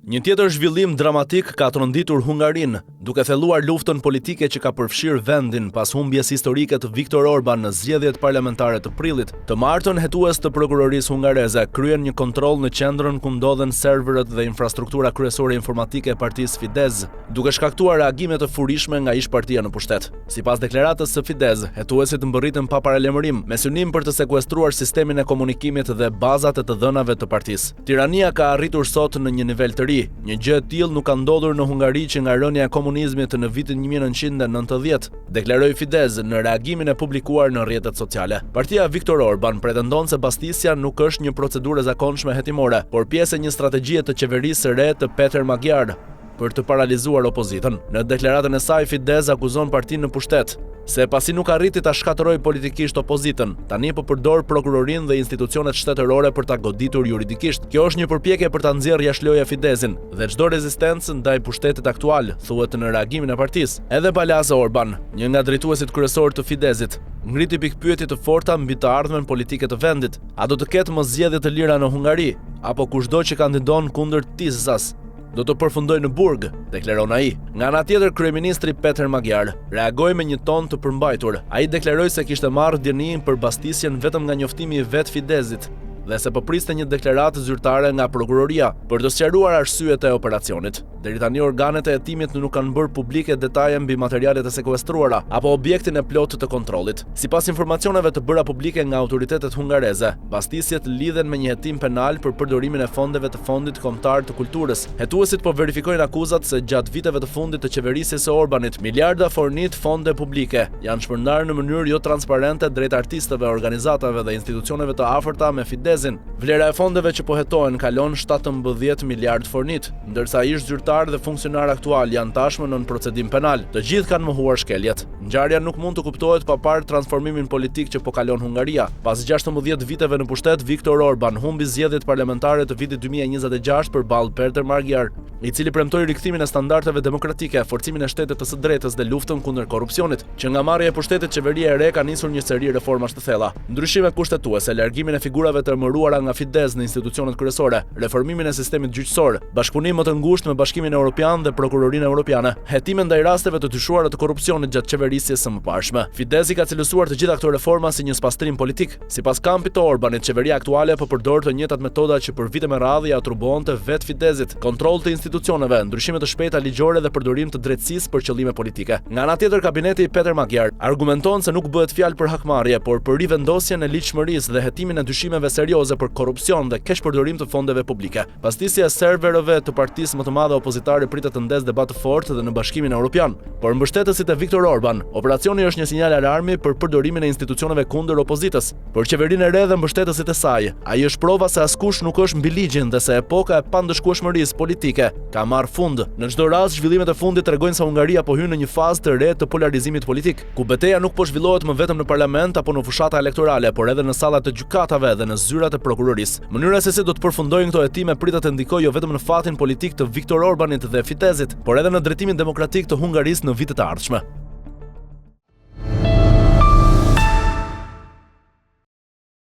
Një tjetër zhvillim dramatik ka tronditur Hungarinë, duke thelluar luftën politike që ka përfshirë vendin pas humbjes historike të Viktor Orban në zgjedhjet parlamentare të prillit. Të martën, hetues të prokurorisë hungareze kryen një kontroll në qendrën ku ndodhen serverët dhe infrastruktura kryesore informatike e partisë Fidesz, duke shkaktuar reagime të furishme nga ish-partia në pushtet. Sipas deklaratës së Fidesz, hetuesit mbërritën pa paralajmërim me synim për të sekuestruar sistemin e komunikimit dhe bazat e të dhënave të partisë. Tirania ka arritur sot në një nivel të ri. Një gjë e tillë nuk ka ndodhur në Hungari që nga rënia e komunizmit në vitin 1990, deklaroi Fidesz në reagimin e publikuar në rrjetet sociale. Partia Viktor Orban pretendon se Bastisja nuk është një procedurë e zakonshme hetimore, por pjesë e një strategjie të qeverisë së re të Peter Magyar për të paralizuar opozitën. Në deklaratën e saj, Fidesz akuzon partinë në pushtet se pasi nuk arriti ta shkatërrojë politikisht opozitën, tani po përdor prokurorinë dhe institucionet shtetërore për ta goditur juridikisht. Kjo është një përpjekje për ta nxjerrë jashtëlojë Fideszin dhe çdo rezistencë ndaj pushtetit aktual, thuhet në reagimin e partisë. Edhe Balazs Orban, një nga drejtuesit kryesor të Fideszit, ngriti pikpyetje të forta mbi të ardhmen politike të vendit. A do të ketë më zgjedhje të lira në Hungari, apo kushdo që kandidon kundër Tisas do të përfundoj në burg, deklaron ai. Nga ana tjetër, kryeministri Peter Magyar reagoi me një ton të përmbajtur. Ai deklaroi se kishte marrë dieni për Bastisjen vetëm nga njoftimi i vet Fideszit dhe se po priste një deklaratë zyrtare nga prokuroria për të sqaruar arsyet e operacionit. Deri tani organet e hetimit nuk kanë bërë publike detaje mbi materialet e sekuestruara apo objektin e plotë të kontrollit. Sipas informacioneve të bëra publike nga autoritetet hungareze, Bastisjet lidhen me një hetim penal për përdorimin e fondeve të Fondit Kombëtar të Kulturës. Hetuesit po verifikojnë akuzat se gjatë viteve të fundit të qeverisjes së Orbanit, miliarda fornit fonde publike janë shpërndarë në mënyrë jo transparente drejt artistëve, organizatave dhe institucioneve të afërta me Fideszin. Vlera e fondeve që po hetohen kalon 17 miliard fornit, ndërsa ish zyrtar dhe funksionar aktual janë tashmë nën procedim penal. Të gjithë kanë mohuar shkeljet. Ngjarja nuk mund të kuptohet pa parë transformimin politik që po kalon Hungaria. Pas 16 viteve në pushtet, Viktor Orban humbi zgjedhjet parlamentare të vitit 2026 përballë Peter Magyar, i cili premtoi rikthimin e standardeve demokratike, forcimin e shtetit të së drejtës dhe luftën kundër korrupsionit. Që nga marrja e pushtetit, qeveria e re ka nisur një seri reformash të thella. Ndryshime kushtetuese, largimin e figurave të emëruara nga Fidesz në institucionet kryesore, reformimin e sistemit gjyqësor, bashkëpunim më të ngushtë me Bashkimin Evropian dhe Prokurorinë Evropiane, hetime ndaj rasteve të dyshuara të korrupsionit gjatë qeverisjes së mëparshme. Fideszi ka cilësuar të gjitha këto reforma si një spastrim politik. Sipas kampit të Orbanit, qeveria aktuale po përdor të njëjtat metoda që për vite me radhë ia atribonte vet Fideszit: kontroll të institucioneve, ndryshime të shpejta ligjore dhe përdorim të drejtësisë për qëllime politike. Nga ana tjetër, kabineti i Peter Magyar argumenton se nuk bëhet fjalë për hakmarrje, por për rivendosjen e ligjshmërisë dhe hetimin e dyshimeve serioze për korrupsion dhe keq përdorim të fondeve publike. Bastisja e serverëve të partisë më të madhe opozitare pritet të ndez debat të fortë dhe në Bashkimin Evropian. Por mbështetësit e Viktor Orban, operacioni është një sinjal alarmi për përdorimin e institucioneve kundër opozitës. Për qeverinë e re dhe mbështetësit e saj, ai është prova se askush nuk është mbi ligjin dhe se epoka e pandëshkueshmërisë politike ka marrë fund. Në çdo rast, zhvillimet e fundit tregojnë se Hungaria po hyn në një fazë të re të polarizimit politik, ku betejë nuk po zhvillohet më vetëm në parlament apo në fushata elektorale, por edhe në sallat e gjykatave dhe në zyrat e prokurorisë. Mënyra se si do të përfundojnë këto hetime pritet të ndikojë jo vetëm në fatin politik të Viktor Orbanit dhe Fideszit, por edhe në drejtimin demokratik të Hungarisë në vitet e ardhshme.